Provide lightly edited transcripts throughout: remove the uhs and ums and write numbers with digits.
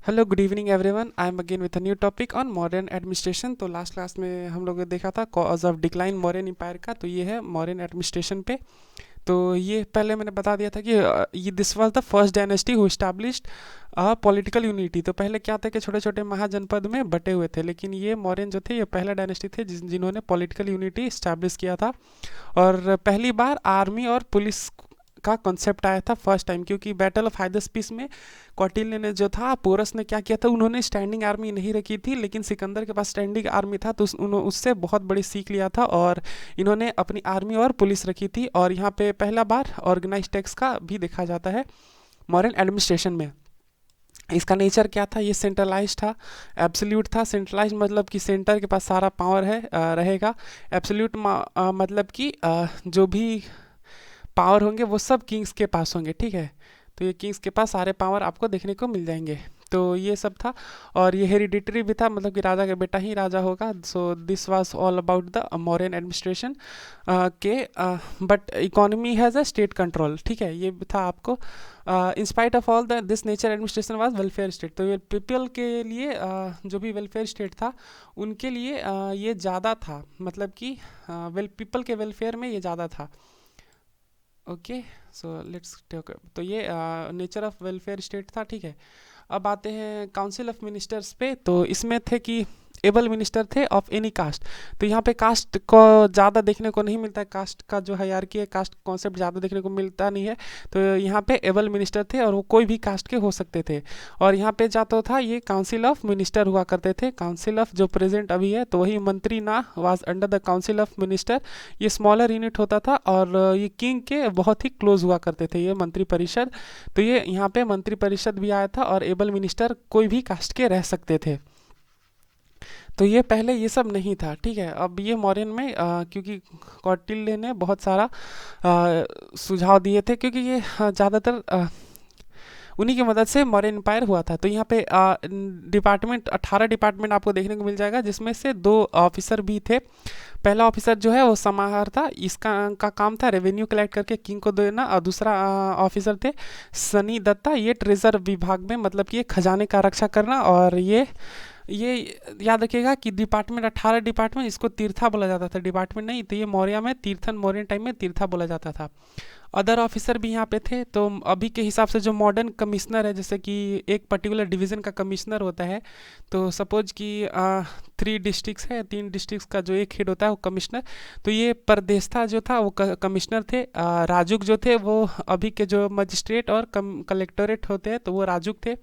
Hello good evening everyone, I am again with a new topic on modern administration. तो last class में हम लोगों ने देखा था cause of decline Mauryan empire का, तो ये है मॉडर्न एडमिनिस्ट्रेशन पे। तो ये पहले मैंने बता दिया था कि ये this was the first dynasty who established political unity. तो पहले क्या था कि छोटे छोटे महाजनपद में बटे हुए थे, लेकिन ये मौर्यन जो थे ये पहला डायनेस्टी थे जिन्होंने पॉलिटिकल यूनिटी इस्टेब्लिश किया था। और पहली बार आर्मी और पुलिस का कॉन्सेप्ट आया था फर्स्ट टाइम, क्योंकि बैटल ऑफ हाइदस्पीस में कौटिल्य ने जो था, पोरस ने क्या किया था, उन्होंने स्टैंडिंग आर्मी नहीं रखी थी, लेकिन सिकंदर के पास स्टैंडिंग आर्मी था, तो उससे बहुत बड़ी सीख लिया था और इन्होंने अपनी आर्मी और पुलिस रखी थी। और यहाँ पे पहला बार ऑर्गेनाइज टैक्स का भी देखा जाता है मॉडर्न एडमिनिस्ट्रेशन में। इसका नेचर क्या था, ये सेंट्रलाइज था, एब्सोल्यूट था। सेंट्रलाइज मतलब कि सेंटर के पास सारा पावर है रहेगा। एब्सोल्यूट मतलब कि जो भी पावर होंगे वो सब किंग्स के पास होंगे, ठीक है। तो ये किंग्स के पास सारे पावर आपको देखने को मिल जाएंगे। तो ये सब था, और ये हेरिडिटरी भी था, मतलब कि राजा का बेटा ही राजा होगा। So this was all about the Mauryan administration के। But economy has a state control, ठीक है, ये था आपको। In spite of all the this nature administration was welfare state. तो ये पीपल के लिए जो भी वेलफेयर स्टेट था उनके लिए ये ज़्यादा था, मतलब कि पीपल के वेलफेयर में ये ज़्यादा था। Okay, so let's talk. तो ये नेचर ऑफ वेलफेयर स्टेट था, ठीक है। अब आते हैं काउंसिल ऑफ मिनिस्टर्स पे। तो इसमें थे कि एबल मिनिस्टर थे ऑफ एनी कास्ट। तो यहाँ पे कास्ट को ज़्यादा देखने को नहीं मिलता है, कास्ट का जो हायरार्की है, कास्ट कॉन्सेप्ट ज़्यादा देखने को मिलता नहीं है। तो यहाँ पे एबल मिनिस्टर थे और वो कोई भी कास्ट के हो सकते थे। और यहाँ पे जाता था ये काउंसिल ऑफ मिनिस्टर हुआ करते थे। काउंसिल ऑफ जो प्रेजेंट अभी है, तो वही मंत्री ना was under the council of minister. ये स्मॉलर यूनिट होता था और ये किंग के बहुत ही क्लोज हुआ करते थे, ये मंत्री परिषद। तो ये यहाँ पे मंत्री परिषद भी आया था और एबल मिनिस्टर कोई भी कास्ट के रह सकते थे। तो ये पहले ये सब नहीं था, ठीक है। अब ये मौर्यन में क्योंकि कौटिल्य ने बहुत सारा सुझाव दिए थे, क्योंकि ये ज़्यादातर उन्हीं की मदद से मौर्यन एम्पायर हुआ था। तो यहाँ पे डिपार्टमेंट 18 डिपार्टमेंट आपको देखने को मिल जाएगा, जिसमें से 2 ऑफिसर भी थे। पहला ऑफिसर जो है वो समाहर था, इसका का काम था रेवेन्यू कलेक्ट करके किंग को देना। और दूसरा ऑफिसर थे सनी दत्ता, ये ट्रेजर विभाग में, मतलब कि ये खजाने का रक्षा करना। और ये याद रखिएगा कि डिपार्टमेंट 18 डिपार्टमेंट, इसको तीर्था बोला जाता था, डिपार्टमेंट नहीं। तो ये मौर्य में तीर्थन, मौर्यन टाइम में तीर्था बोला जाता था। अदर ऑफिसर भी यहाँ पे थे। तो अभी के हिसाब से जो मॉडर्न कमिश्नर है, जैसे कि एक पर्टिकुलर डिवीज़न का कमिश्नर होता है, तो सपोज कि 3 डिस्ट्रिक्ट्स है, 3 डिस्ट्रिक्ट्स का जो एक हेड होता है वो कमिश्नर। तो ये परदेस्ता जो था वो कमिश्नर थे। राजुक जो थे वो अभी के जो मजिस्ट्रेट और कलेक्टोरेट होते हैं, तो वो राजुक थे।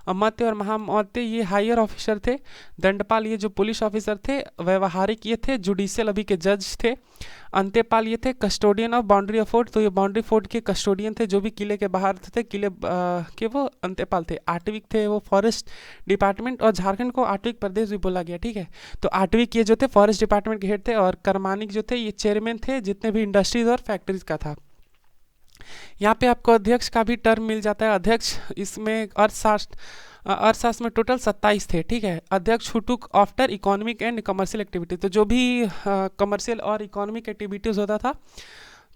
अमात्य और महामौत्य ये हायर ऑफिसर थे। दंडपाल ये जो पुलिस ऑफिसर थे। व्यवहारिक ये थे जुडिशियल, अभी के जज थे। अंत्यपाल ये थे custodian of boundary of fort. तो ये बाउंड्री फोर्ट के कस्टोडियन थे, जो भी किले के बाहर थे, किले के वो अंत्यपाल थे। आठवीं थे वो फॉरेस्ट डिपार्टमेंट, और झारखंड को आठवीं प्रदेश भी बोला गया, ठीक है। तो आठवीं ये जो थे फॉरेस्ट डिपार्टमेंट के हेड थे। और करमानिक जो थे ये चेयरमैन थे जितने भी इंडस्ट्रीज और फैक्ट्रीज का था। यहाँ पे आपको अध्यक्ष का भी टर्म मिल जाता है। अध्यक्ष इसमें अर्थशास्त्र में टोटल 27 थे, ठीक है। अध्यक्ष who took after economic and commercial activity. तो जो भी कमर्शियल और इकोनॉमिक एक्टिविटीज़ होता था,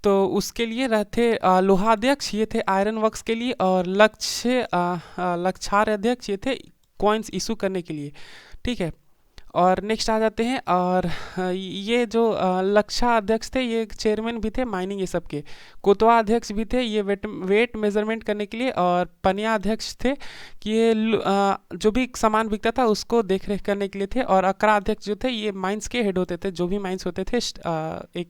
तो उसके लिए रहते लोहाध्यक्ष, ये थे आयरन वर्क्स के लिए। और लक्षार अध्यक्ष ये थे कॉइन्स इशू करने के लिए, ठीक है। और नेक्स्ट आ जाते हैं। और ये जो लक्षा अध्यक्ष थे ये चेयरमैन भी थे माइनिंग ये सब के। कोतवा अध्यक्ष भी थे, ये वेट मेजरमेंट करने के लिए। और पनिया अध्यक्ष थे कि ये जो भी सामान बिकता था उसको देख रेख करने के लिए थे। और अकरा अध्यक्ष जो थे ये माइंस के हेड होते थे, जो भी माइंस होते थे एक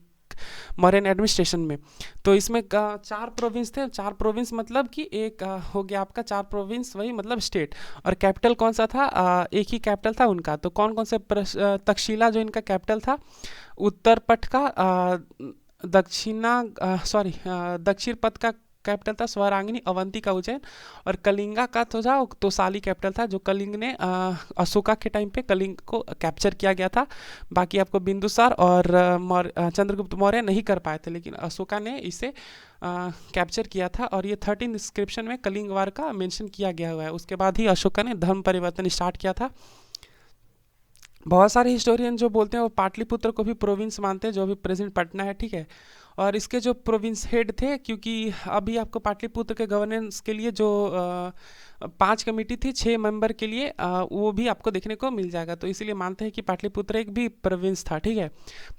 मॉडर्न एडमिनिस्ट्रेशन में। तो इसमें 4 प्रोविंस थे। 4 प्रोविंस मतलब कि एक हो गया आपका 4 प्रोविंस, वही मतलब स्टेट। और कैपिटल कौन सा था, एक ही कैपिटल था उनका। तो कौन कौन से तक्षशिला जो इनका कैपिटल था, उत्तर पथ का दक्षिण पथ का कैपिटल था स्वरांगिनी, अवंती का उज्जैन। और कलिंगा का तो था तोसाली कैपिटल था, जो कलिंग ने अशोका के टाइम पे कलिंग को कैप्चर किया गया था। बाकी आपको बिंदुसार और चंद्रगुप्त मौर्य नहीं कर पाए थे, लेकिन अशोका ने इसे कैप्चर किया था। और ये 13 इंस्क्रिप्शन में कलिंग वार का मेंशन किया गया हुआ है। उसके बाद ही अशोका ने धर्म परिवर्तन स्टार्ट किया था। बहुत सारे हिस्टोरियन जो बोलते हैं वो पाटलिपुत्र को भी प्रोविंस मानते हैं, जो अभी प्रेजेंट पटना है, ठीक है। और इसके जो प्रोविंस हेड थे, क्योंकि अभी आपको पाटलिपुत्र के गवर्नेंस के लिए जो 5 कमेटी थी 6 मेंबर के लिए, वो भी आपको देखने को मिल जाएगा। तो इसीलिए मानते हैं कि पाटलिपुत्र एक भी प्रोविंस था, ठीक है।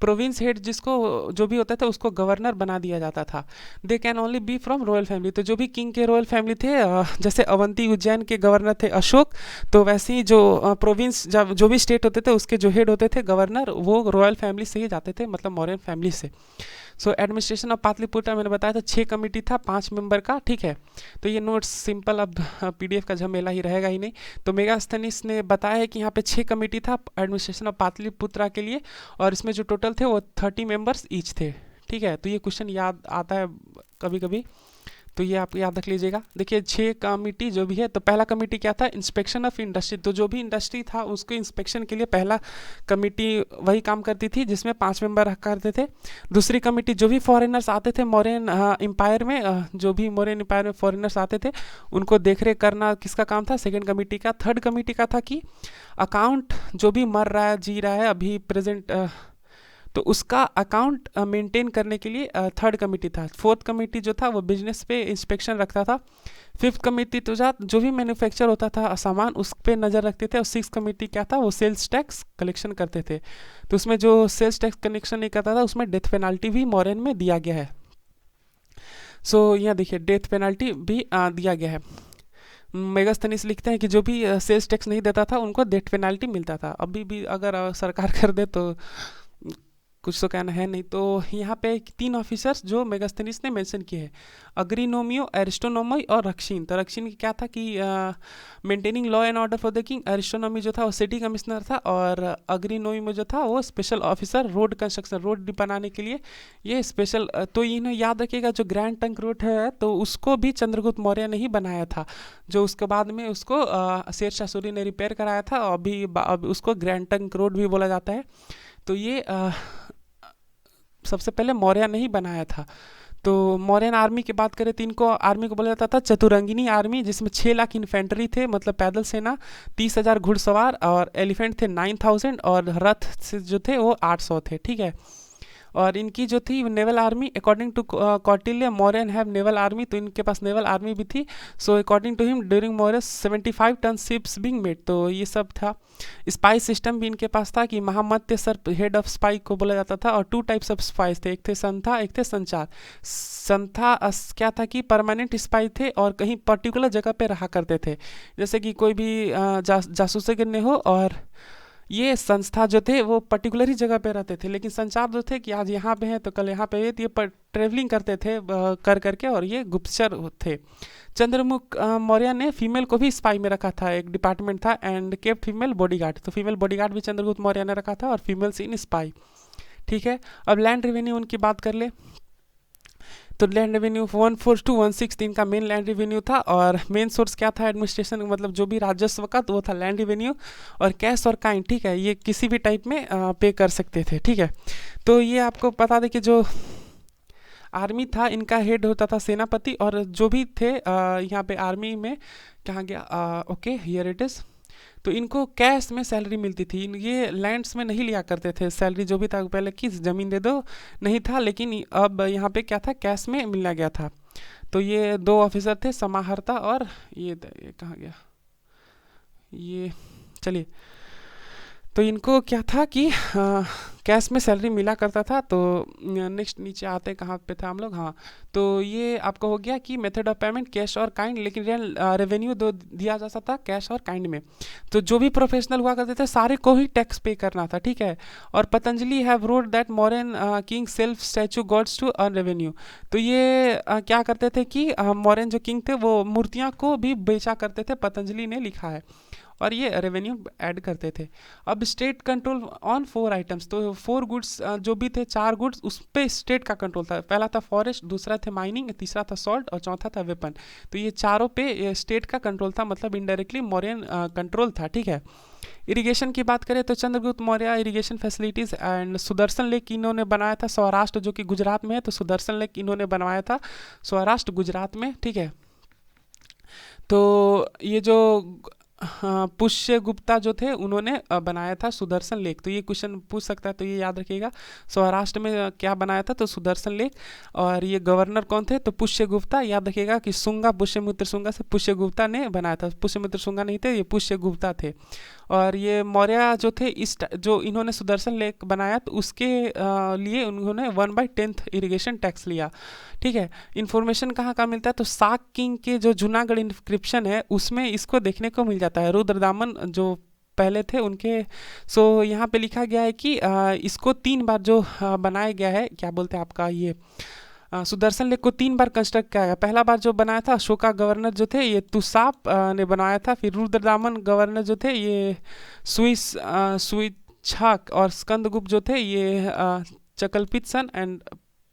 प्रोविंस हेड जिसको जो भी होता था उसको गवर्नर बना दिया जाता था। They can only be from royal family. तो जो भी किंग के रॉयल फैमिली थे, जैसे अवंती उज्जैन के गवर्नर थे अशोक, तो वैसे ही जो प्रोविंस जब जो भी स्टेट होते थे उसके जो हेड होते थे गवर्नर, वो रॉयल फैमिली से ही जाते थे, मतलब मौर्यन फैमिली से। सो एडमिनिस्ट्रेशन ऑफ पाटलिपुत्र मैंने बताया था 6 कमेटी था 5 मेंबर का, ठीक है। तो ये नोट्स सिंपल, अब पीडीएफ का झमेला ही रहेगा ही नहीं। तो मेगास्थनीस ने बताया है कि यहाँ पे 6 कमेटी था एडमिनिस्ट्रेशन ऑफ पाटलिपुत्रा के लिए, और इसमें जो टोटल थे वो 30 मेंबर्स ईच थे, ठीक है। तो ये क्वेश्चन याद आता है कभी कभी, तो ये आप याद रख लीजिएगा। देखिए 6 कमेटी जो भी है, तो पहला कमेटी क्या था, इंस्पेक्शन ऑफ इंडस्ट्री। तो जो भी इंडस्ट्री था उसको इंस्पेक्शन के लिए पहला कमेटी वही काम करती थी, जिसमें 5 मेंबर रखा करते थे। दूसरी कमेटी जो भी फॉरेनर्स आते थे मौर्यन एम्पायर में, जो भी मौर्यन एम्पायर में फॉरेनर्स आते थे उनको देखरेख करना किसका काम था, सेकेंड कमेटी का। थर्ड कमेटी का था कि अकाउंट जो भी मर रहा है जी रहा है अभी प्रेजेंट, तो उसका अकाउंट मेंटेन करने के लिए थर्ड कमेटी था। फोर्थ कमेटी जो था वो बिजनेस पे इंस्पेक्शन रखता था। फिफ्थ कमेटी तो जो भी मैन्युफैक्चर होता था सामान उस पर नज़र रखते थे। और सिक्स कमेटी क्या था, वो सेल्स टैक्स कलेक्शन करते थे। तो उसमें जो सेल्स टैक्स कलेक्शन नहीं करता था उसमें डेथ पेनाल्टी भी मॉर्यन में दिया गया है। सो यहाँ देखिए डेथ पेनाल्टी भी दिया गया है। मेगास्थनीस लिखते हैं कि जो भी सेल्स टैक्स नहीं देता था उनको डेथ पेनाल्टी मिलता था। अभी भी अगर सरकार कर दे तो कुछ तो कहना है नहीं। तो यहाँ पे 3 ऑफिसर्स जो मेगास्थनीस ने मेंशन किए हैं, अग्रिनोमियो, एरिस्टोनोमी और रक्षीन। तो रक्षीन की क्या था कि maintaining law and order for the king. एरिस्टोनोमी जो था वो सिटी कमिश्नर था, और अग्रिनोमी जो था वो special officer road construction, road बनाने के लिए ये स्पेशल। तो इन्हें याद रखिएगा जो ग्रैंड ट्रंक रोड है तो उसको भी चंद्रगुप्त मौर्य ने ही बनाया था, जो उसके बाद में उसको शेरशाह सूरी ने रिपेयर कराया था। और अभी उसको ग्रैंड ट्रंक रोड भी बोला जाता है। तो ये सबसे पहले मौर्य ने ही बनाया था। तो मौर्यन आर्मी की बात करें तो इनको आर्मी को बोला जाता था चतुरंगिनी आर्मी, जिसमें 6 लाख इन्फेंट्री थे, मतलब पैदल सेना, 30,000 घुड़सवार, और एलिफेंट थे 9,000, और रथ से जो थे वो 800 थे, ठीक है। और इनकी जो थी naval army, according to Kautilya, Mauryan have naval army, तो इनके पास नेवल आर्मी भी थी। So according to him during Maurya 75 ton ships being made. तो ये सब था। स्पाई सिस्टम भी इनके पास था कि महामत्य सर हेड ऑफ स्पाई को बोला जाता था। और 2 टाइप्स ऑफ स्पाइस थे, एक थे संथा, एक थे संचार। संथा क्या था कि परमानेंट स्पाई थे और कहीं पर्टिकुलर जगह पे रहा करते थे, जैसे कि कोई भी जासूसी करने हो। और ये संस्था जो थे वो पर्टिकुलर ही जगह पे रहते थे। लेकिन संचार जो थे कि आज यहाँ पे हैं तो कल यहाँ पे है, तो ये ट्रेवलिंग करते थे कर करके, और ये गुप्तचर थे। चंद्रमुख मौर्य ने फीमेल को भी स्पाई में रखा था, एक डिपार्टमेंट था, एंड केप फीमेल बॉडीगार्ड। तो फीमेल बॉडीगार्ड भी चंद्रगुप्त मौर्य ने रखा था, और फीमेल्स इन स्पाई, ठीक है। अब लैंड रेवेन्यू उनकी बात कर ले, तो लैंड रेवेन्यू 14216 इनका मेन लैंड रेवेन्यू था। और मेन सोर्स क्या था एडमिनिस्ट्रेशन, मतलब जो भी राजस्व का, तो वो था लैंड रेवेन्यू और कैश और काइंड, ठीक है। ये किसी भी टाइप में पे कर सकते थे, ठीक है। तो ये आपको बता दें कि जो आर्मी था इनका हेड होता था सेनापति, और जो भी थे यहाँ पे आर्मी में, कहाँ गया, ओके हियर इट इज़। तो इनको कैश में सैलरी मिलती थी, ये लैंड्स में नहीं लिया करते थे सैलरी। जो भी था पहले की ज़मीन दे दो नहीं था, लेकिन अब यहाँ पे क्या था, कैश में मिलना गया था। तो ये 2 ऑफिसर थे, समाहर्ता और ये कहाँ गया ये, चलिए। तो इनको क्या था कि कैश में सैलरी मिला करता था। तो नेक्स्ट नीचे आते हैं, कहाँ पे था हम लोग, हाँ। तो ये आपको हो गया कि मेथड ऑफ पेमेंट कैश और काइंड, लेकिन रियल रेवेन्यू दो दिया जा सकता कैश और काइंड में। तो जो भी प्रोफेशनल हुआ करते थे सारे को ही टैक्स पे करना था, ठीक है। और Patanjali have wrote that Mauryan king self statue gods to earn revenue. तो ये क्या करते थे कि मॉर्यन जो किंग थे वो मूर्तियाँ को भी बेचा करते थे, पतंजलि ने लिखा है, और ये रेवेन्यू ऐड करते थे। अब स्टेट कंट्रोल ऑन 4 आइटम्स, तो 4 गुड्स जो भी थे, 4 गुड्स उस पर स्टेट का कंट्रोल था। पहला था फॉरेस्ट, दूसरा था माइनिंग, तीसरा था सॉल्ट, और चौथा था वेपन। तो ये चारों पे स्टेट का कंट्रोल था, मतलब इनडायरेक्टली मौर्यन कंट्रोल था, ठीक है। इरिगेशन की बात करें तो Chandragupta Maurya irrigation facilities and Sudarshan lake इन्होंने बनाया था सौराष्ट्र, जो कि गुजरात में है। तो सुदर्शन लेक इन्होंने बनवाया था सौराष्ट्र गुजरात में, ठीक है। तो ये जो पुष्यगुप्ता जो थे उन्होंने बनाया था सुदर्शन लेक। तो ये क्वेश्चन पूछ सकता है, तो ये याद रखिएगा। सौराष्ट्र में क्या बनाया था, तो सुदर्शन लेक। और ये गवर्नर कौन थे, तो पुष्यगुप्ता। याद रखिएगा कि शुंगा, पुष्यमित्र शुंगा से पुष्यगुप्ता ने बनाया था, पुष्यमित्र शुंगा नहीं थे, ये पुष्यगुप्ता थे। और ये मौर्य जो थे, इस जो इन्होंने सुदर्शन लेक बनाया तो उसके लिए उन्होंने 1/10 इरिगेशन टैक्स लिया। ठीक है। इन्फॉर्मेशन कहाँ कहाँ मिलता है, तो साक किंग के जो जूनागढ़ इंस्क्रिप्शन है उसमें इसको देखने को मिल जाता है। रुद्रदामन जो पहले थे उनके, सो यहाँ पे लिखा गया है कि इसको 3 बार जो बनाया गया है, क्या बोलते हैं आपका ये सुदर्शन लेक को 3 बार कंस्ट्रक्ट किया गया। पहला बार जो बनाया था अशोका गवर्नर जो थे ये तुसाप ने बनाया था। फिर रुद्रदामन गवर्नर जो थे ये सुइच्छाक, और स्कंदगुप्त जो थे ये चकलपित्सन एंड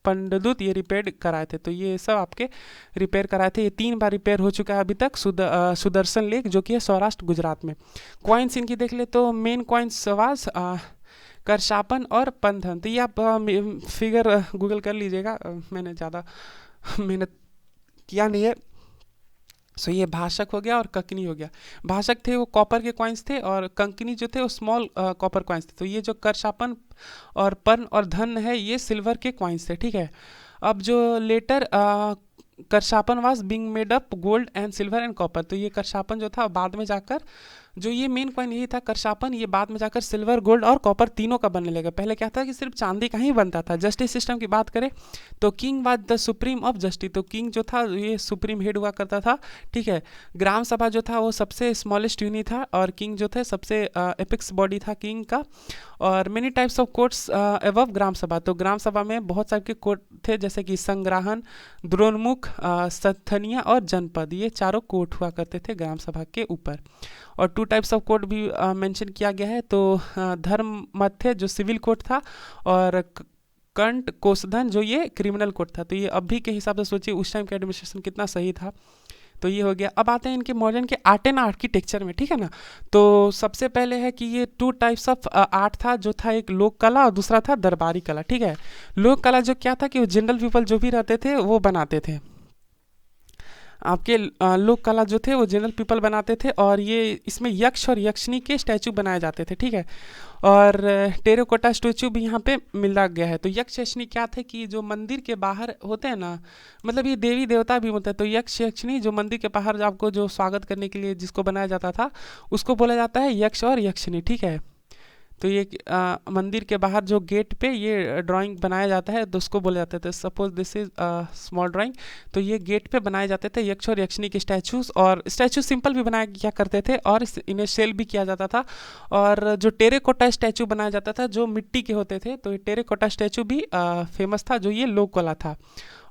पंडदूत ये रिपेयर कराए थे। तो ये सब आपके रिपेयर कराए थे। ये 3 बार रिपेयर हो चुका है अभी तक सुदर्शन लेक, जो कि है सौराष्ट्र गुजरात में। कॉइन्स इनकी देख ले तो मेन कॉइन्स सवाज करशापन और पंथन। तो ये आप फिगर गूगल कर लीजिएगा, मैंने ज़्यादा मेहनत किया नहीं है। सो ये भाषक हो गया और कंकनी हो गया। भाषक थे वो कॉपर के कॉइन्स थे, और कंकनी जो थे वो स्मॉल कॉपर कॉइन्स थे। तो ये जो करशापन और पन और धन है ये सिल्वर के कॉइन्स थे। ठीक है। अब जो later karshapana was being made up gold and silver and copper. तो ये करशापन जो था बाद में जाकर, जो ये मेन कॉइन यही था करशापन, ये बाद में जाकर सिल्वर, गोल्ड और कॉपर तीनों का बनने लगा। पहले क्या था कि सिर्फ चांदी का ही बनता था। जस्टिस सिस्टम की बात करें तो king was the supreme of justice. तो किंग जो था ये सुप्रीम हेड हुआ करता था। ठीक है। ग्राम सभा जो था वो सबसे स्मॉलेस्ट यूनिट था, और किंग जो थे सबसे एपिक्स बॉडी था किंग का। और many types of courts above gram sabha. तो ग्राम सभा में बहुत सारे के कोर्ट थे, जैसे कि संग्राहन, द्रोणमुख, सत्थनिया और जनपद। ये चारों कोर्ट हुआ करते थे ग्राम सभा के ऊपर। और 2 टाइप्स ऑफ कोर्ट भी मेंशन किया गया है। तो धर्म मत थे जो सिविल कोर्ट था, और कंट कोषधन जो ये क्रिमिनल कोर्ट था। तो ये अभी के हिसाब से सोचिए उस टाइम का एडमिनिस्ट्रेशन कितना सही था। तो ये हो गया। अब आते हैं इनके मॉडर्न के आर्ट एंड आर्किटेक्चर में। ठीक है ना। तो सबसे पहले है कि ये 2 टाइप्स ऑफ आर्ट था, जो था एक लोक कला और दूसरा था दरबारी कला। ठीक है। लोक कला जो क्या था कि जनरल पीपल जो भी रहते थे वो बनाते थे। आपके लोक कला जो थे वो जनरल पीपल बनाते थे, और ये इसमें यक्ष और यक्षिणी के स्टैचू बनाए जाते थे। ठीक है। और टेराकोटा स्टैचू भी यहाँ पे मिला गया है। तो यक्ष यक्षिणी क्या थे कि जो मंदिर के बाहर होते हैं ना, मतलब ये देवी देवता भी होते हैं। तो यक्ष यक्षिणी जो मंदिर के बाहर आपको जो स्वागत करने के लिए जिसको बनाया जाता था उसको बोला जाता है यक्ष और यक्षिणी। ठीक है। तो ये मंदिर के बाहर जो गेट पे ये ड्राइंग बनाया जाता है तो उसको बोले जाते थे, suppose this is small drawing. तो ये गेट पे बनाए जाते थे यक्ष और यक्षिणी के स्टैचूज, और स्टैचू सिंपल भी बनाया क्या करते थे, और इन्हें सेल भी किया जाता था। और जो टेरेकोटा स्टैचू बनाया जाता था जो मिट्टी के होते थे, तो ये टेरेकोटा स्टैचू भी फेमस था, जो ये लोक कला था।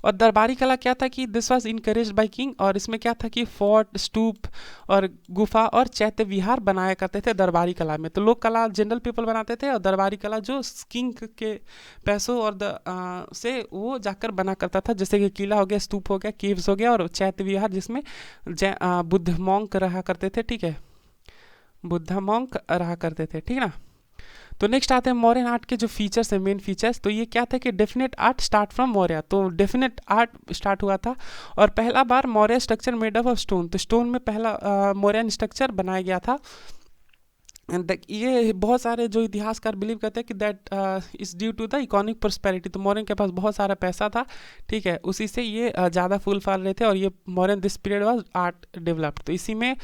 और दरबारी कला क्या था कि this was encourage by king, और इसमें क्या था कि फोर्ट, स्तूप और गुफा और चैत्य विहार बनाया करते थे दरबारी कला में। तो लोक कला जनरल पीपल बनाते थे, और दरबारी कला जो किंग के पैसों और से वो जाकर बना करता था, जैसे कि किला हो गया, स्तूप हो गया, केव्स हो गया, और चैत्य विहार जिसमें बुद्ध मॉन्क रहा करते थे। ठीक है। बुद्धा मॉन्क रहा करते थे। ठीक है ना। तो नेक्स्ट आते हैं मॉडर्न आर्ट के जो फीचर्स है, मेन फीचर्स। तो ये क्या था कि definite art start from Maurya. तो डेफिनेट आर्ट स्टार्ट हुआ था, और पहला बार Maurya structure made up of stone. तो स्टोन में पहला मौर्यन स्ट्रक्चर बनाया गया था। ये बहुत सारे जो इतिहासकार बिलीव करते हैं कि that is due to the economic prosperity. तो मौर्यन के पास बहुत सारा पैसा था। ठीक है। उसी से ये ज़्यादा फूल फाल रहे थे, और ये Mauryan this period was art developed. तो इसी में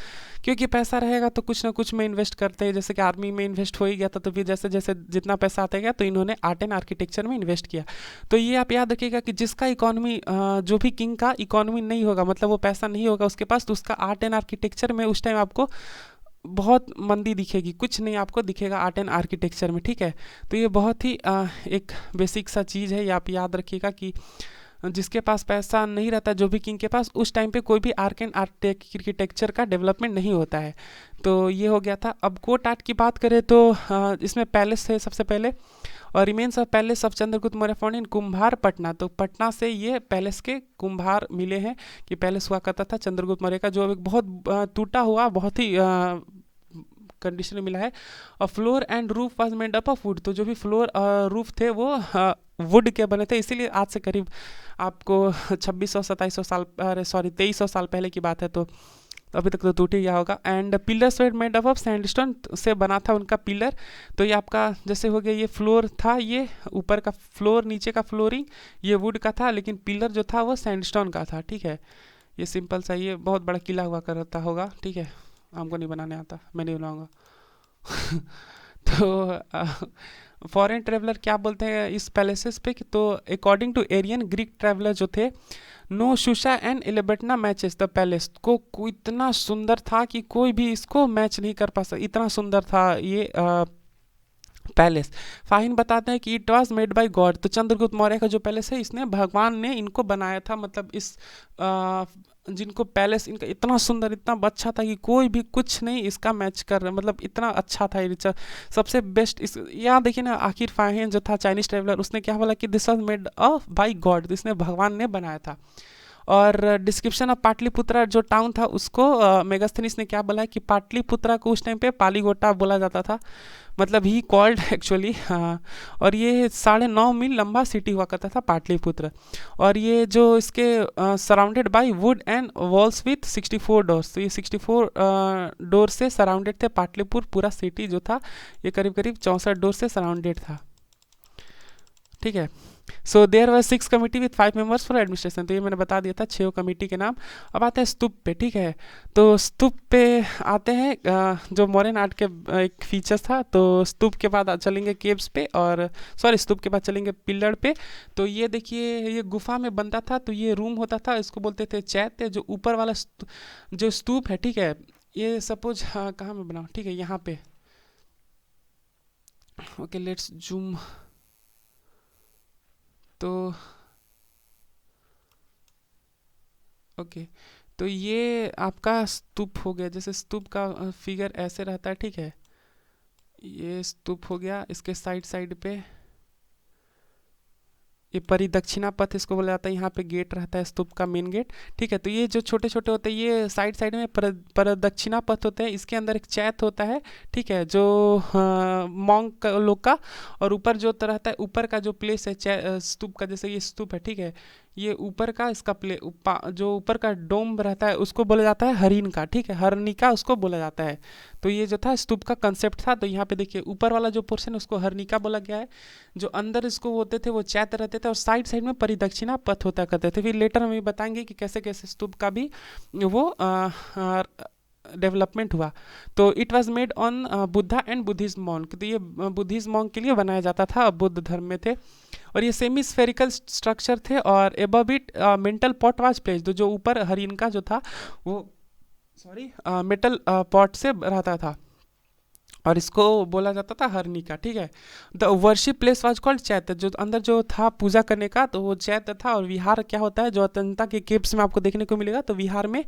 क्योंकि पैसा रहेगा तो कुछ ना कुछ में इन्वेस्ट करते हैं, जैसे कि आर्मी में इन्वेस्ट हो ही गया था, तो फिर जैसे जैसे जितना पैसा आता गया तो इन्होंने आर्ट एंड आर्किटेक्चर में इन्वेस्ट किया। तो ये आप याद रखिएगा कि जिसका इकोनॉमी जो भी किंग का इकोनॉमी नहीं होगा, मतलब वो पैसा नहीं होगा उसके पास, तो उसका आर्ट एंड आर्किटेक्चर में उस टाइम आपको बहुत मंदी दिखेगी, कुछ नहीं आपको दिखेगा आर्ट एंड आर्किटेक्चर में। ठीक है। तो ये बहुत ही एक बेसिक सा चीज़ है, ये आप याद रखिएगा कि जिसके पास पैसा नहीं रहता, जो भी किंग के पास, उस टाइम पे कोई भी आर्ट एंड आर्किटेक्चर का डेवलपमेंट नहीं होता है। तो ये हो गया था। अब कोर्ट आर्ट की बात करें तो इसमें पैलेस है सबसे पहले, और remains of palace of Chandragupta Maurya found in Kumhrar Patna. तो पटना से ये पैलेस के कुम्भार मिले हैं कि पैलेस हुआ करता था चंद्रगुप्त मौर्य का, जो एक बहुत टूटा हुआ, बहुत ही कंडीशन में मिला है। और floor and roof was made up of would. तो जो भी फ्लोर और रूफ थे वो वुड के बने थे, इसीलिए आज से करीब आपको 2600 2700 साल, अरे सॉरी 2300 साल पहले की बात है। तो तो अभी तक तो टूट ही गया होगा। And pillars were made up of sandstone से बना था उनका पिलर। तो ये आपका जैसे हो गया, ये फ्लोर था, ये ऊपर का फ्लोर, नीचे का फ्लोरिंग ये वुड का था, लेकिन पिलर जो था वो सैंडस्टोन का था। ठीक है, ये सिंपल सा, ये बहुत बड़ा किला हुआ करता होगा। ठीक है, हमको नहीं बनाने आता, मैं नहीं बनाऊंगा। तो फॉरेन ट्रेवलर क्या बोलते हैं इस पैलेसेस पे कि, तो according to Arrian Greek traveller जो थे, no Susa and Ecbatana matches the palace को इतना सुंदर था कि कोई भी इसको मैच नहीं कर पा सकता, इतना सुंदर था ये पैलेस। फाहिन बताते हैं कि it was made by God. तो चंद्रगुप्त मौर्य का जो पैलेस है, इसने भगवान ने इनको बनाया था। मतलब इस जिनको पैलेस इनका इतना सुंदर, इतना अच्छा था कि कोई भी कुछ नहीं इसका मैच कर रहा, मतलब इतना अच्छा था ये सबसे बेस्ट। इस यहाँ देखिए ना, आखिर फाहिन जो था चाइनीज ट्रेवलर, उसने क्या बोला कि this was made of by God, इसने भगवान ने बनाया था। और डिस्क्रिप्शन ऑफ पाटलिपुत्रा जो टाउन था उसको मेगास्थनीस ने क्या बोला है कि पाटलिपुत्रा को उस टाइम पे पालीगोटा बोला जाता था, मतलब ही कॉल्ड एक्चुअली। हाँ, और ये 9.5 मील लंबा सिटी हुआ करता था पाटलिपुत्र। और ये जो इसके surrounded by would and walls with 64 doors, तो ये 64 डोर से सराउंडेड थे पाटलिपुत्र। पूरा सिटी जो था ये करीब करीब 64 डोर से सराउंडेड था। ठीक है, so there were 6 committee with 5 members for administration. तो ये मैंने बता दिया था 6 कमिटी के नाम। अब आते हैं स्तूप पे। ठीक है, तो स्तूप पे आते हैं जो मॉडर्न आर्ट के एक फीचर्स था। तो स्तूप के बाद चलेंगे केव्स पे, और सॉरी स्तूप के बाद चलेंगे पिलर पे। तो ये देखिए, ये गुफा में बनता था, तो ये रूम होता था, इसको बोलते थे चैत्य। जो ऊपर वाला जो स्तूप है, ठीक है, ये सपोज कहाँ में बनाओ, ठीक है, यहाँ पे। Okay, let's zoom. तो ओके, तो ये आपका स्तूप हो गया। जैसे स्तूप का फिगर ऐसे रहता है, ठीक है, ये स्तूप हो गया। इसके साइड साइड पे ये परिदक्षिणा पथ इसको बोला जाता है। यहाँ पे गेट रहता है स्तूप का, मेन गेट। ठीक है, तो ये जो छोटे छोटे होते हैं ये साइड साइड में प्रदक्षिणा पथ होते हैं। इसके अंदर एक चैत होता है, ठीक है, जो मॉन्क लोग का। और ऊपर जो रहता है, ऊपर का जो प्लेस है स्तूप का, जैसे ये स्तूप है, ठीक है, ये ऊपर का इसका जो ऊपर का डोम रहता है उसको बोला जाता है हरिन का। ठीक है, हरनिका उसको बोला जाता है। तो ये जो था स्तूप का कंसेप्ट था। तो यहाँ पे देखिए, ऊपर वाला जो पोर्शन है उसको हरनिका बोला गया है, जो अंदर इसको होते थे वो चैत्य रहते थे, और साइड साइड में परिदक्षिणा पथ होता करते थे। फिर लेटर में बताएंगे कि कैसे कैसे स्तूप का भी वो डेवलपमेंट हुआ। तो it was made on Buddha and Buddhism monk. तो ये बुद्धिज्म मॉन्क के लिए बनाया जाता था, बुद्ध धर्म में थे। और ये सेमी स्फेरिकल स्ट्रक्चर थे, और above it mental pot was placed. तो जो ऊपर हरिन का जो था वो सॉरी मेटल पॉट से रहता था, और इसको बोला जाता था हरनिका। ठीक है, the worship place was called चैत्य। जो अंदर जो था पूजा करने का, तो वो चैत्य था। और विहार क्या होता है, जो अत्यंता के केव्स में आपको देखने को मिलेगा। तो विहार में,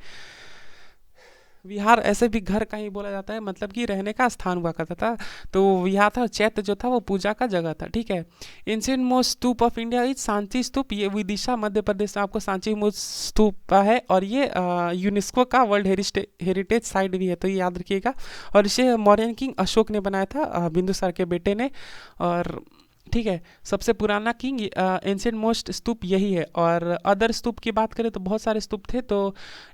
विहार ऐसे भी घर का ही बोला जाता है, मतलब कि रहने का स्थान हुआ करता था। तो विहार था, चैत्य जो था वो पूजा का जगह था। ठीक है, ancient most stupa of India is Sanchi stupa. ये विदिशा मध्य प्रदेश में आपको सांची मोस्ट स्तूप है, और ये यूनेस्को का वर्ल्ड हेरिटेज साइट भी है, तो ये याद रखिएगा। और इसे मौर्यन किंग अशोक ने बनाया था, बिंदुसार के बेटे ने। और ठीक है, सबसे पुराना किंग एंशिएंट मोस्ट स्तूप यही है। और अदर स्तूप की बात करें तो बहुत सारे स्तूप थे। तो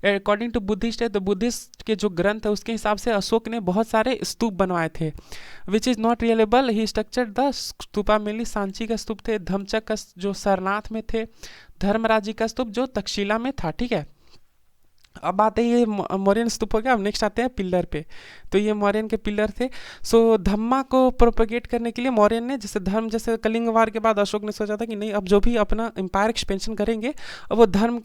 अकॉर्डिंग टू बुद्धिस्ट है, तो बुद्धिस्ट के जो ग्रंथ है उसके हिसाब से अशोक ने बहुत सारे स्तूप बनवाए थे, which is not reliable. He structure the stupa mainly. Sanchi का स्तूप थे, धमचक का जो सरनाथ में थे, धर्मराजी का स्तूप जो तक्षशिला में था। ठीक है, अब आते हैं, ये मौर्यन स्तूप हो गया। अब नेक्स्ट आते हैं पिलर पे। तो ये मौर्यन के पिलर थे। सो धम्मा को प्रोपेगेट करने के लिए मौर्यन ने, जैसे धर्म, जैसे कलिंग वार के बाद अशोक ने सोचा था कि नहीं, अब जो भी अपना एम्पायर एक्सपेंशन करेंगे अब वो धर्म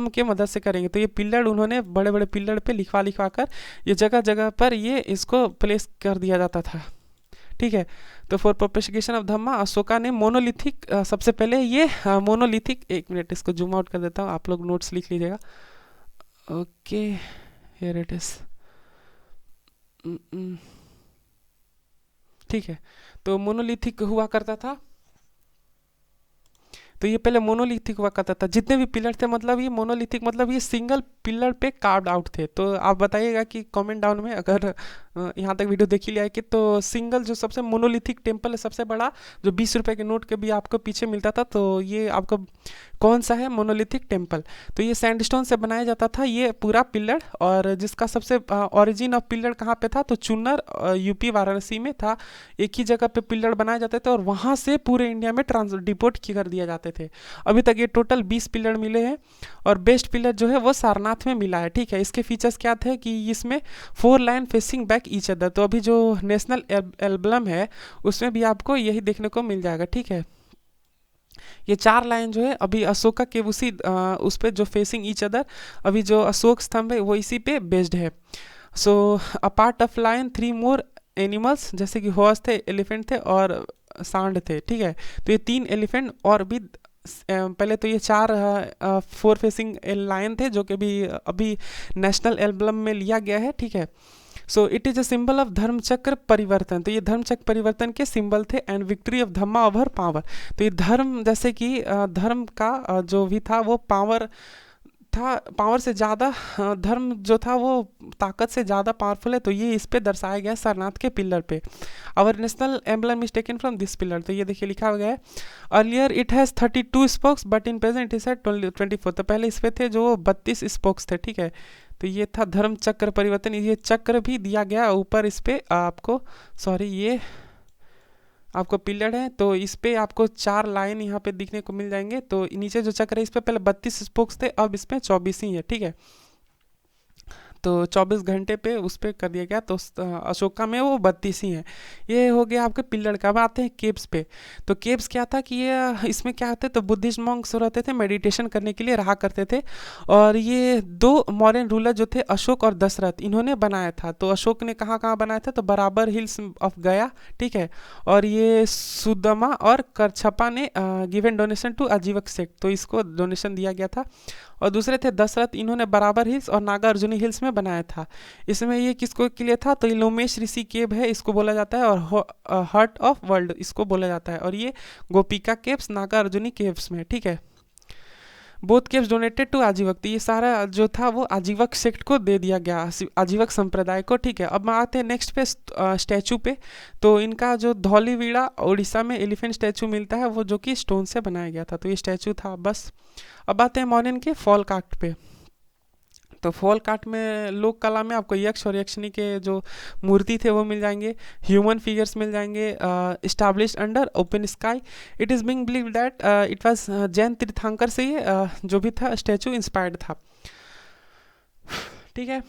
के मदद से करेंगे। तो ये पिलर उन्होंने बड़े बड़े पिलर पे लिखवा लिखवा कर ये जगह जगह पर ये इसको प्लेस कर दिया जाता था। ठीक है, तो फॉर प्रोपेगेशन ऑफ धम्मा अशोका ने मोनोलिथिक, सबसे पहले ये मोनोलिथिक, एक मिनट इसको जूम आउट कर देता हूँ, आप लोग नोट्स लिख लीजिएगा। Okay, here it is. ठीक है, तो मोनोलिथिक हुआ करता था। तो ये पहले मोनोलिथिक हुआ करता था, जितने भी पिलर थे, मतलब ये मोनोलिथिक, मतलब ये सिंगल पिलर पे कार्व्ड आउट थे। तो आप बताइएगा कि कमेंट डाउन में, अगर यहाँ तक वीडियो देख ही लिया है कि, तो सिंगल जो सबसे मोनोलिथिक टेम्पल है सबसे बड़ा, जो 20 रुपए के नोट के भी आपको पीछे मिलता था, तो ये आपको कौन सा है मोनोलिथिक टेम्पल? तो ये सैंडस्टोन से बनाया जाता था ये पूरा पिलर, और जिसका सबसे ओरिजिन ऑफ पिलर कहाँ पे था, तो चुन्नर यूपी वाराणसी में था। एक ही जगह पे पिलर बनाए जाते थे और वहाँ से पूरे इंडिया में डिपोर्ट कर दिया जाते थे। अभी तक ये टोटल 20 पिलर मिले हैं, और बेस्ट पिलर जो है वो सारनाथ में मिला है। ठीक है, इसके फीचर्स क्या थे कि इसमें 4 line facing back each other. तो अभी जो नेशनल एल्बम है उसमें भी आपको यही देखने को मिल जाएगा। ठीक है, ये 4 लाइन जो है अभी अशोका के उसी उस पे जो फेसिंग ईच अदर, अभी जो अशोक स्तंभ है वो इसी पे बेस्ड है। So a part of line 3 more animals, जैसे कि हॉर्स थे, एलिफेंट थे और सांड थे। ठीक है, तो ये 3 एलिफेंट और भी पहले तो ये 4 4 फेसिंग लाइन थे, जो कि अभी नेशनल एल्बम में लिया गया है। ठीक है, so it is a symbol of dharmachakra parivartan. तो ये धर्मचक्र परिवर्तन के सिंबल थे, and victory of dhamma over power. तो ये धर्म, जैसे कि धर्म का जो भी था वो पावर था, पावर से ज़्यादा धर्म जो था वो ताकत से ज़्यादा पावरफुल है। तो ये इस पे दर्शाया गया है सारनाथ के पिलर पे। Our national emblem is taken from this pillar. तो ये देखिए लिखा गया है, earlier it has 32 spokes but in present is at 24। तो पहले इस पे थे जो 32 स्पोक्स थे। ठीक है, तो ये था धर्म चक्र परिवर्तन। ये चक्र भी दिया गया ऊपर इस पे आपको, सॉरी ये आपको पिलर है, तो इस पे आपको 4 लाइन यहाँ पे दिखने को मिल जाएंगे। तो नीचे जो चक्र है इस पे पहले 32 स्पोक्स थे, अब इसमें 24 ही है। ठीक है, तो 24 घंटे पे उस पर कर दिया गया, तो अशोका में वो 32 ही है। ये हो गया आपके पिलर का। अब आते हैं केव्स पे। तो केव्स क्या था कि ये इसमें क्या होते, तो बुद्धिस्ट मॉन्क्स रहते थे, मेडिटेशन करने के लिए रहा करते थे। और ये 2 मॉडर्न रूलर जो थे, अशोक और दशरथ, इन्होंने बनाया था। तो अशोक ने कहाँ कहाँ बनाया था, तो बराबर हिल्स ऑफ गया। ठीक है, और ये सुदमा और करछपा ने given donation to Ajivika sect, तो इसको डोनेशन दिया गया था। और दूसरे थे दशरथ, इन्होंने बराबर हिल्स और नागार्जुनी हिल्स में बनाया था। इसमें ये किसको के लिए था, तो ये लोमेश ऋषि केव है, इसको बोला जाता है, और हार्ट ऑफ वर्ल्ड इसको बोला जाता है। और ये गोपिका केव्स नागार्जुनी केव्स में। ठीक है, बोथ केव्स डोनेटेड टू आजीवक। तो ये सारा जो था वो आजीवक सेक्ट को दे दिया गया, आजीवक संप्रदाय को। ठीक है, अब आते हैं नेक्स्ट पे स्टैचू पे। तो इनका जो धौलीवीड़ा उड़ीसा में एलिफेंट स्टैचू मिलता है, वो जो कि स्टोन से बनाया गया था। तो ये स्टैचू था बस। अब आते हैं मॉर्निंग के फॉल काट पे। तो फॉल काट में लोक कला में आपको यक्ष और यक्षिणी के जो मूर्ति थे वो मिल जाएंगे, ह्यूमन फिगर्स मिल जाएंगे, establish under open sky. It is being believe that it was Jain तीर्थंकर से ये जो भी था स्टैचू इंस्पायर्ड था। ठीक है,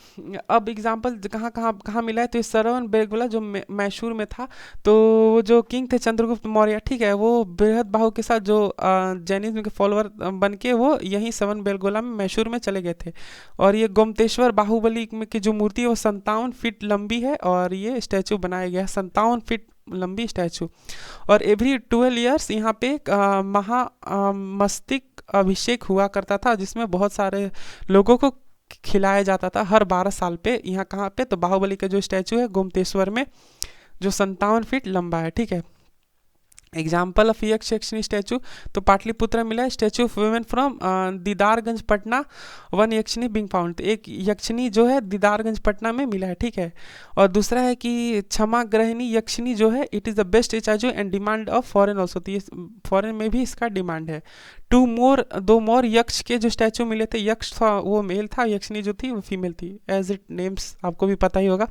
अब एग्जाम्पल कहाँ कहाँ कहाँ मिला है, तो ये श्रवण बेलगोला जो मैसूर में था। तो जो किंग थे चंद्रगुप्त मौर्य, ठीक है, वो बृहद बाहु के साथ जो जैनिज्म के फॉलोअर बन के वो यहीं श्रवण बेलगोला में मैसूर में चले गए थे। और ये गोमतेश्वर बाहुबली की जो मूर्ति है वो 57 फीट लंबी है, और ये स्टैचू बनाया गया है 57 फीट लंबी स्टैचू। और एवरी 12 ईयर्स यहाँ पे एक मस्तिष्क अभिषेक हुआ करता था, जिसमें बहुत सारे लोगों को खिलाया जाता था हर 12 साल पे। यहाँ कहाँ पे, तो बाहुबली का जो स्टैचू है गोमतेश्वर में, जो 57 फीट लंबा है। ठीक है, एग्जाम्पल ऑफ यक्ष यक्षिणी स्टैचू, तो पाटलिपुत्र मिला है statue of women from Didarganj Patna, 1 yakshini Bing found. तो एक यक्षिणी जो है दीदारगंज पटना में मिला है। ठीक है, और दूसरा है कि क्षमा ग्रहिणी यक्षिणी जो है, it is the best statue and demand of foreign also. तो ये फॉरेन में भी इसका डिमांड है। 2 मोर यक्ष के जो स्टैचू मिले थे, यक्ष था वो मेल था, यक्षिणी जो थी वो फीमेल थी, एज इट नेम्स आपको भी पता ही होगा।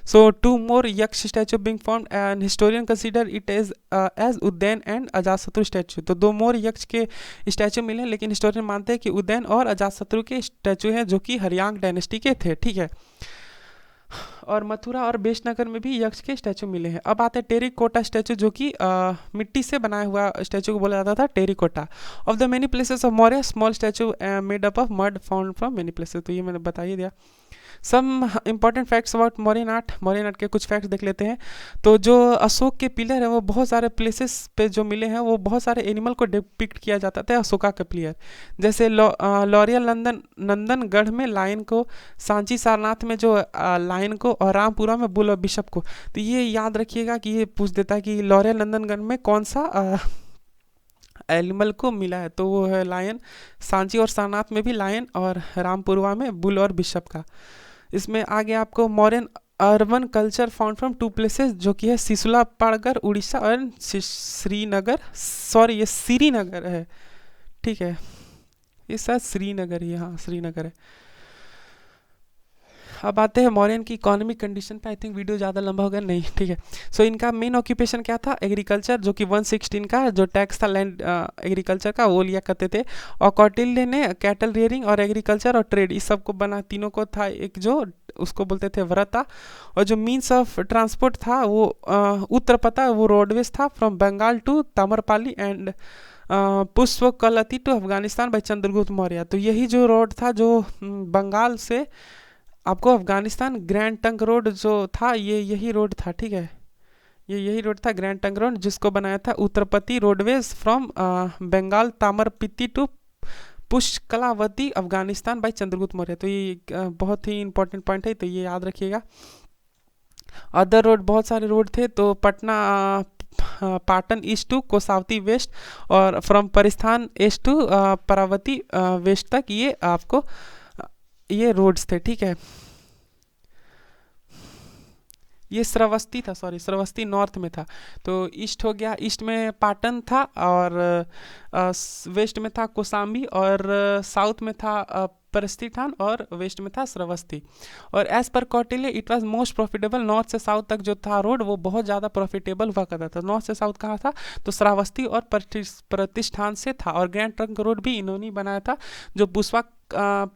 सो 2 more yaksha statue being formed and historian consider it as Udayin and Ajatashatru statue. तो 2 मोर यक्ष के स्टैचू मिले, लेकिन हिस्टोरियन मानते हैं कि उद्दैन और अजातशत्रु के स्टैचू हैं, जो कि हरियांग डायनेस्टी के थे। ठीक है, और मथुरा और बेशनगर में भी यक्ष के स्टैचू मिले हैं। अब आते हैं टेरिकोटा स्टैचू, जो कि मिट्टी से बनाया हुआ स्टैचू को बोला जाता था terracotta. Of the many places of Maurya small statue made up of mud found from many places. तो ये मैंने बता ही दिया। Some important facts about Mauryan art के कुछ फैक्ट्स देख लेते हैं। तो जो अशोक के पिलर है वो बहुत सारे प्लेसेस पे जो मिले हैं, वो बहुत सारे एनिमल को डिपिक्ट किया जाता था अशोका के पिलर। जैसे लॉरियल नंदनगढ़ में लायन को, सांची सारनाथ में जो लायन को, और रामपुरा में बुल और बिशप को। तो ये याद रखिएगा कि ये पूछ देता है कि लॉरियल नंदनगढ़ में कौन सा एनिमल को मिला है, तो वो है लायन। सांची और सारनाथ में भी लायन, और रामपुरवा में बुल और बिशप का। इसमें आगे आपको modern urban culture found from two places, जो कि है सिसुला पाड़गर उड़ीसा और श्रीनगर, सॉरी ये श्रीनगर है, ठीक है, ये शायद श्रीनगर ही है, हाँ श्रीनगर है। अब आते हैं मॉरियन की इकोनॉमिक कंडीशन पे। आई थिंक वीडियो ज़्यादा लंबा हो गया, नहीं ठीक है। सो इनका मेन ऑक्यूपेशन क्या था, एग्रीकल्चर, जो कि 116 का जो टैक्स था लैंड एग्रीकल्चर का वो लिया करते थे। और कौटिल्य ने कैटल रियरिंग और एग्रीकल्चर और ट्रेड इस सब को बना, तीनों को था एक जो उसको बोलते थे व्रता। और जो मीन्स ऑफ ट्रांसपोर्ट था वो उत्तर पता वो रोडवेज था from Bengal to Tamralipti and Pushkalavati to Afghanistan by Chandragupta Maurya. तो यही जो रोड था जो बंगाल से आपको अफगानिस्तान, ग्रैंड ट्रंक रोड जो था ये यही रोड था, ठीक है, ये यही रोड था ग्रैंड ट्रंक रोड, जिसको बनाया था Uttarapatha roadways from Bengal Tamralipti to Pushkalavati Afghanistan by Chandragupta Maurya. तो ये बहुत ही इंपॉर्टेंट पॉइंट है, तो ये याद रखिएगा। अदर रोड बहुत सारे रोड थे, तो पटना पाटन ईस्ट टू कोसावती वेस्ट, और फ्रॉम परिस्थान ईस्ट टू परावती वेस्ट तक ये आपको ये रोड्स थे, ठीक है। ये श्रावस्ती था, सॉरी श्रावस्ती नॉर्थ में था। तो ईस्ट हो गया, ईस्ट में पाटन था, और वेस्ट में था कोसाम्बी, और साउथ में था परिस्थिठान, और वेस्ट में था श्रावस्ती। और as per Kautilya it was most profitable, north से साउथ तक जो था रोड वो बहुत ज़्यादा प्रॉफिटेबल हुआ करता था। नॉर्थ से साउथ कहाँ था, तो श्रावस्ती और प्रतिष्ठान से था। और ग्रैंड ट्रंक रोड भी इन्होंने बनाया था, जो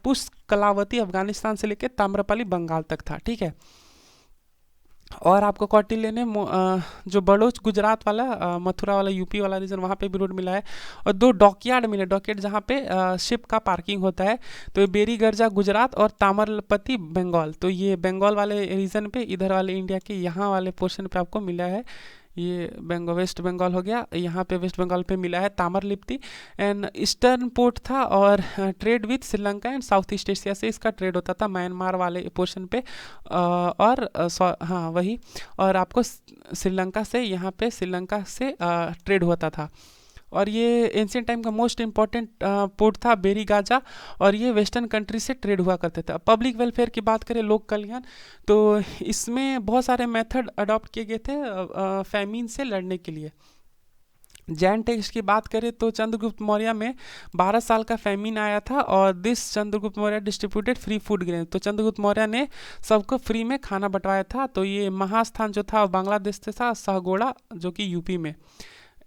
पुष्कलावती अफगानिस्तान से लेकर ताम्रपाली बंगाल तक था, ठीक है। और आपको कौटिल्य ने जो बड़ोच गुजरात वाला, मथुरा वाला, यूपी वाला रीजन, वहाँ पे भी रोड मिला है। और 2 डॉकयार्ड मिले, डॉकयार्ड जहाँ पे शिप का पार्किंग होता है, तो बेरी गर्जा गुजरात और तामरपति बंगाल, तो ये बंगाल वाले रीजन पे, इधर वाले इंडिया के यहाँ वाले पोर्शन पे आपको मिला है। ये वेस्ट बंगाल हो गया, यहाँ पे वेस्ट बंगाल पे मिला है तामरलिप्ति। एंड ईस्टर्न पोर्ट था, और trade with Sri Lanka and south east Asia से इसका ट्रेड होता था, म्यांमार वाले पोर्शन पे। और हाँ वही, और आपको श्रीलंका से, यहाँ पे श्रीलंका से ट्रेड होता था। और ये एंशियंट टाइम का मोस्ट इंपॉर्टेंट पोर्ट था बेरीगाजा, और ये वेस्टर्न कंट्री से ट्रेड हुआ करते थे। पब्लिक वेलफेयर की बात करें, लोक कल्याण, तो इसमें बहुत सारे मेथड अडॉप्ट किए गए थे फैमिन से लड़ने के लिए। जैन टेक्स्ट की बात करें तो चंद्रगुप्त मौर्य में 12 साल का फैमिन आया था, और this Chandragupta Maurya distributed free food grain, तो चंद्रगुप्त मौर्य ने सबको फ्री में खाना बंटवाया था। तो ये महास्थान जो था बांग्लादेश से था, सहगोड़ा जो कि यूपी में।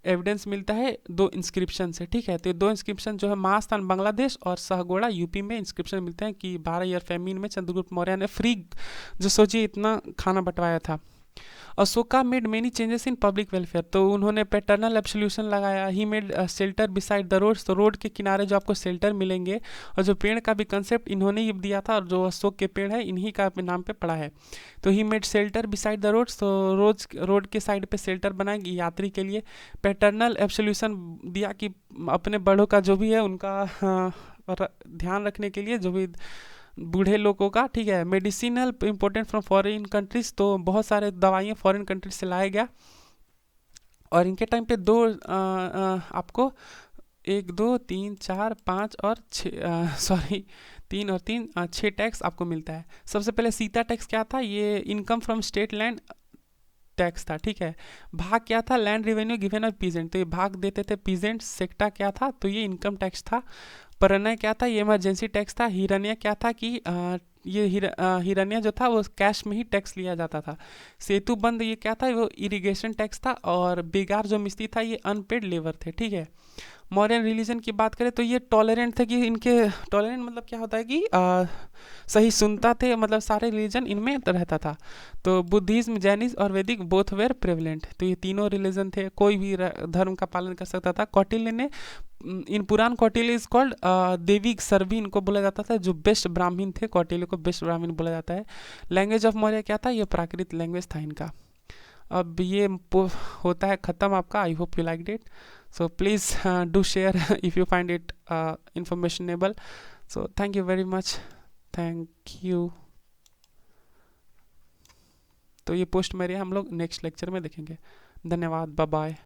एविडेंस मिलता है 2 इंस्क्रिप्शन से, ठीक है। तो 2 इंस्क्रिप्शन जो है महास्थान बांग्लादेश और सहगोड़ा यूपी में इंस्क्रिप्शन मिलते हैं कि 12 ईयर फैमिन में चंद्रगुप्त मौर्य ने फ्री, जो सोचिए इतना खाना बंटवाया था। Ashoka made many changes in public welfare, तो उन्होंने पैटर्नल एब्सोल्यूशन लगाया। He made shelter beside the roads, तो रोड के किनारे जो आपको शेल्टर मिलेंगे, और जो पेड़ का भी कंसेप्ट इन्होंने ही दिया था, और जो अशोक के पेड़ है इन्हीं का नाम पे पड़ा है। तो he made shelter beside the roads, तो रोड के साइड पे शेल्टर बनाएंगे यात्री के लिए। पैटर्नल एब्सोल्यूशन दिया कि अपने बड़ों का जो भी है उनका ध्यान रखने के लिए, जो भी बूढ़े लोगों का, ठीक है। Medicinal important from foreign countries, तो बहुत सारे दवाइयाँ फॉरेन कंट्रीज से लाया गया। और इनके टाइम पे 2 आपको 1 2 3 4 5 और 6 सॉरी 3 और 3 6 टैक्स आपको मिलता है। सबसे पहले सीता टैक्स क्या था, ये income from state land tax था, ठीक है। भाग क्या था, land revenue given of peasant, तो ये भाग देते थे पीजेंट। सेक्टा क्या था, तो ये इनकम टैक्स था। परनय क्या था, ये इमरजेंसी टैक्स था। हिरण्य क्या था कि ये हिरण्य जो था वो कैश में ही टैक्स लिया जाता था। सेतु बंद ये क्या था, वो इरिगेशन टैक्स था। और बेगार जो मिस्त्री था ये अनपेड लेबर थे, ठीक है। मॉडर्न रिलीजन की बात करें तो ये टॉलरेंट थे, कि इनके टॉलरेंट मतलब क्या होता है कि सही सुनता थे, मतलब सारे रिलीजन इनमें रहता था। तो बुद्धिज्म, जैनिज्म और वैदिक बोथ वेर प्रेवलेंट, तो ये तीनों रिलीजन थे, कोई भी धर्म का पालन कर सकता था। कौटिल्य ने इन पुराण कौटिल्य इज कॉल्ड देवी सर्वी इनको बोला जाता था, जो बेस्ट ब्राह्मण थे, कौटिल्य को बेस्ट ब्राह्मण बोला जाता है। लैंग्वेज ऑफ मौर्य क्या था, ये प्राकृत लैंग्वेज था इनका। अब ये होता है ख़त्म आपका। I hope you like it, so please do share if you find it informationable. So thank you very much, thank you. तो ये पोस्ट मेरे हम लोग नेक्स्ट लेक्चर में देखेंगे। धन्यवाद, बाय बाय।